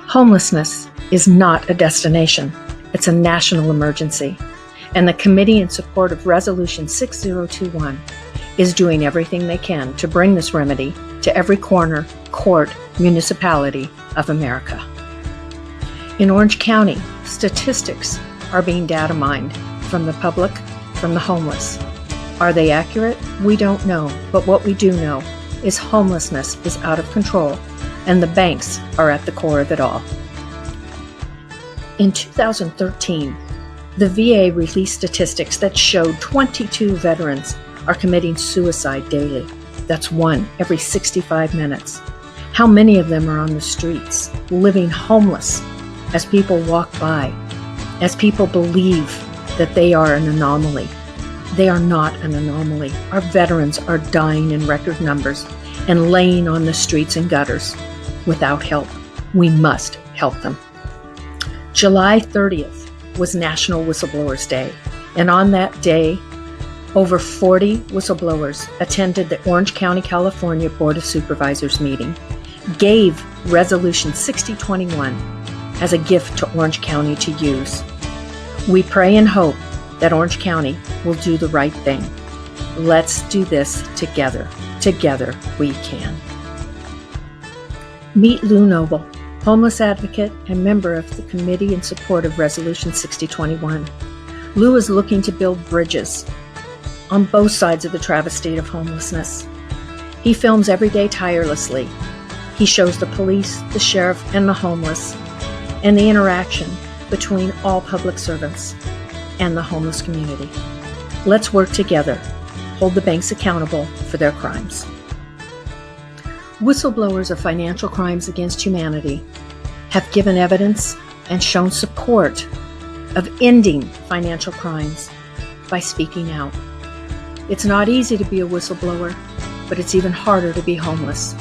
Homelessness is not a destination. It's a national emergency. And the committee in support of Resolution 6021 is doing everything they can to bring this remedy to every corner, court, municipality of America. In Orange County, statistics are being data mined from the public, from the homeless. Are they accurate? We don't know, but what we do know is homelessness is out of control, and the banks are at the core of it all. In 2013, the VA released statistics that showed 22 veterans are committing suicide daily. That's one every 65 minutes. How many of them are on the streets, living homeless as people walk by, as people believe that they are an anomaly? They are not an anomaly. Our veterans are dying in record numbers and laying on the streets and gutters without help. We must help them. July 30th was National Whistleblowers Day, and on that day, over 40 whistleblowers attended the Orange County, California Board of Supervisors meeting, gave Resolution 6021 as a gift to Orange County to use. We pray and hope that Orange County will do the right thing. Let's do this together. Together we can. Meet Lou Noble, homeless advocate and member of the committee in support of Resolution 6021. Lou is looking to build bridges on both sides of the travesty of homelessness. He films every day tirelessly. He shows the police, the sheriff, and the homeless, and the interaction between all public servants and the homeless community. Let's work together, hold the banks accountable for their crimes. Whistleblowers of financial crimes against humanity have given evidence and shown support of ending financial crimes by speaking out. It's not easy to be a whistleblower, but it's even harder to be homeless.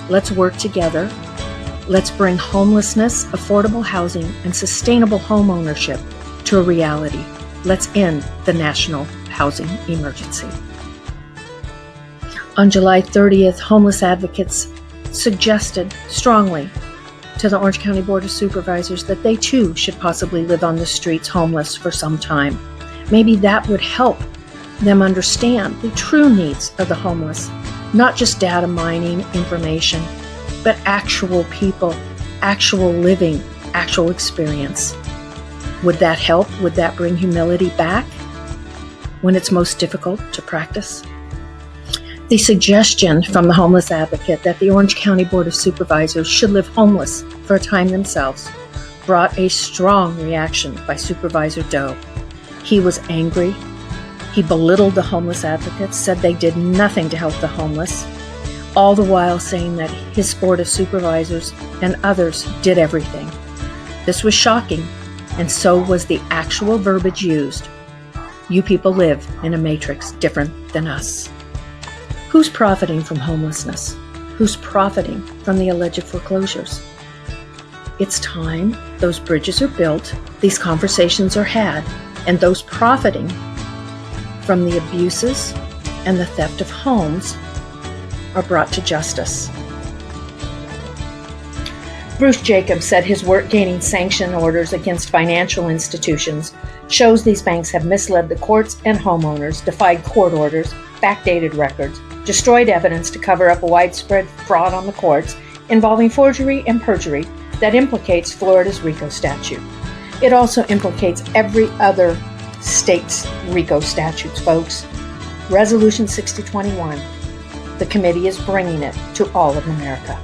Let's work together. Let's bring homelessness, affordable housing, and sustainable home ownership to a reality. Let's end the national housing emergency. On July 30th, homeless advocates suggested strongly to the Orange County Board of Supervisors that they too should possibly live on the streets homeless for some time. Maybe that would help them understand the true needs of the homeless, not just data mining information, but actual people, actual living, actual experience. Would that help? Would that bring humility back when it's most difficult to practice? The suggestion from the homeless advocate that the Orange County Board of Supervisors should live homeless for a time themselves brought a strong reaction by Supervisor Doe. He was angry. He belittled the homeless advocates, said they did nothing to help the homeless, all the while saying that his Board of Supervisors and others did everything. This was shocking, and so was the actual verbiage used. You people live in a matrix different than us. Who's profiting from homelessness? Who's profiting from the alleged foreclosures? It's time those bridges are built, these conversations are had, and those profiting from the abuses and the theft of homes are brought to justice. Bruce Jacobs said his work gaining sanction orders against financial institutions shows these banks have misled the courts and homeowners, defied court orders, backdated records, destroyed evidence to cover up a widespread fraud on the courts involving forgery and perjury that implicates Florida's RICO statute. It also implicates every other state's RICO statutes, folks. Resolution 6021. The committee is bringing it to all of America.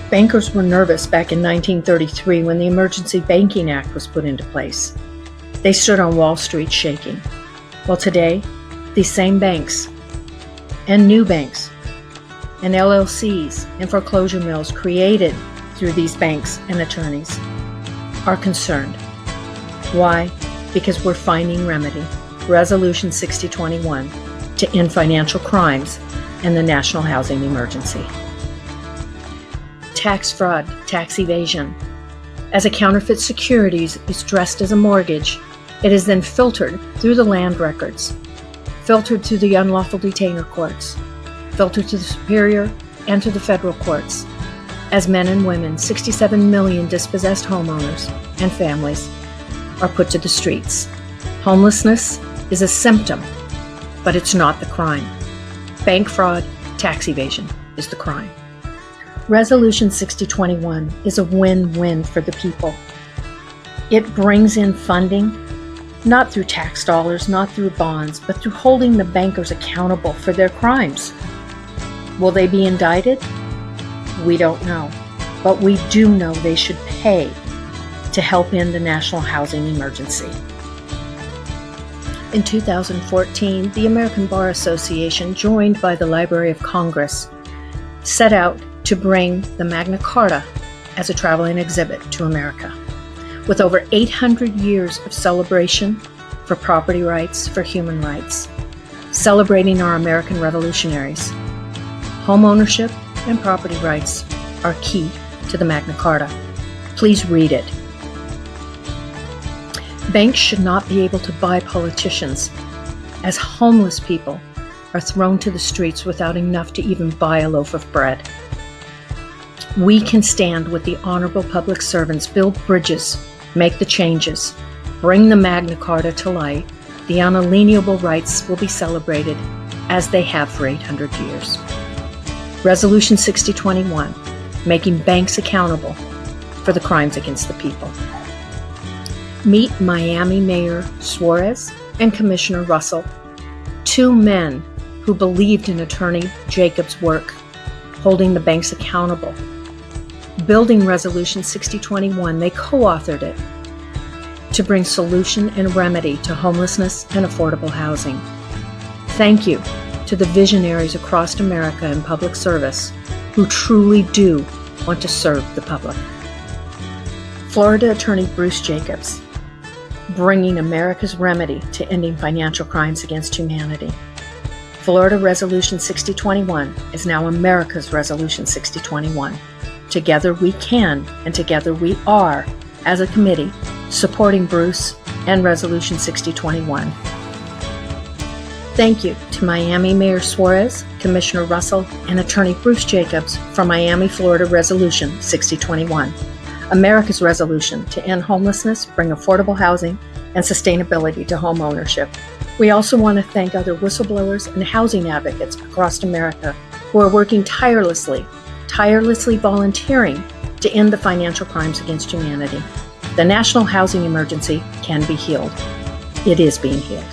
Bankers were nervous back in 1933 when the Emergency Banking Act was put into place. They stood on Wall Street shaking. Well, today, these same banks and new banks and LLCs and foreclosure mills created through these banks and attorneys are concerned. Why? Because we're finding remedy, Resolution 6021, to end financial crimes and the national housing emergency. Tax fraud, tax evasion. As a counterfeit securities is dressed as a mortgage, it is then filtered through the land records, filtered through the unlawful detainer courts, filtered to the superior and to the federal courts. As men and women, 67 million dispossessed homeowners and families are put to the streets. Homelessness is a symptom, but it's not the crime. Bank fraud, tax evasion is the crime. Resolution 6021 is a win-win for the people. It brings in funding, not through tax dollars, not through bonds, but through holding the bankers accountable for their crimes. Will they be indicted? We don't know, but we do know they should pay to help end the national housing emergency. In 2014, the American Bar Association, joined by the Library of Congress, set out to bring the Magna Carta as a traveling exhibit to America. With over 800 years of celebration for property rights, for human rights, celebrating our American revolutionaries, home ownership and property rights are key to the Magna Carta. Please read it. Banks should not be able to buy politicians, as homeless people are thrown to the streets without enough to even buy a loaf of bread. We can stand with the honorable public servants, build bridges, make the changes, bring the Magna Carta to light. The unalienable rights will be celebrated as they have for 800 years. Resolution 6021, making banks accountable for the crimes against the people. Meet Miami Mayor Suarez and Commissioner Russell, two men who believed in Attorney Jacobs' work, holding the banks accountable. Building Resolution 6021, they co-authored it to bring solution and remedy to homelessness and affordable housing. Thank you to the visionaries across America in public service who truly do want to serve the public. Florida Attorney Bruce Jacobs, bringing America's remedy to ending financial crimes against humanity. Florida Resolution 6021 is now America's Resolution 6021. Together we can, and together we are, as a committee, supporting Bruce and Resolution 6021. Thank you to Miami Mayor Suarez, Commissioner Russell, and Attorney Bruce Jacobs for Miami, Florida Resolution 6021, America's resolution to end homelessness, bring affordable housing, and sustainability to home ownership. We also want to thank other whistleblowers and housing advocates across America who are working tirelessly volunteering to end the financial crimes against humanity. The national housing emergency can be healed. It is being healed.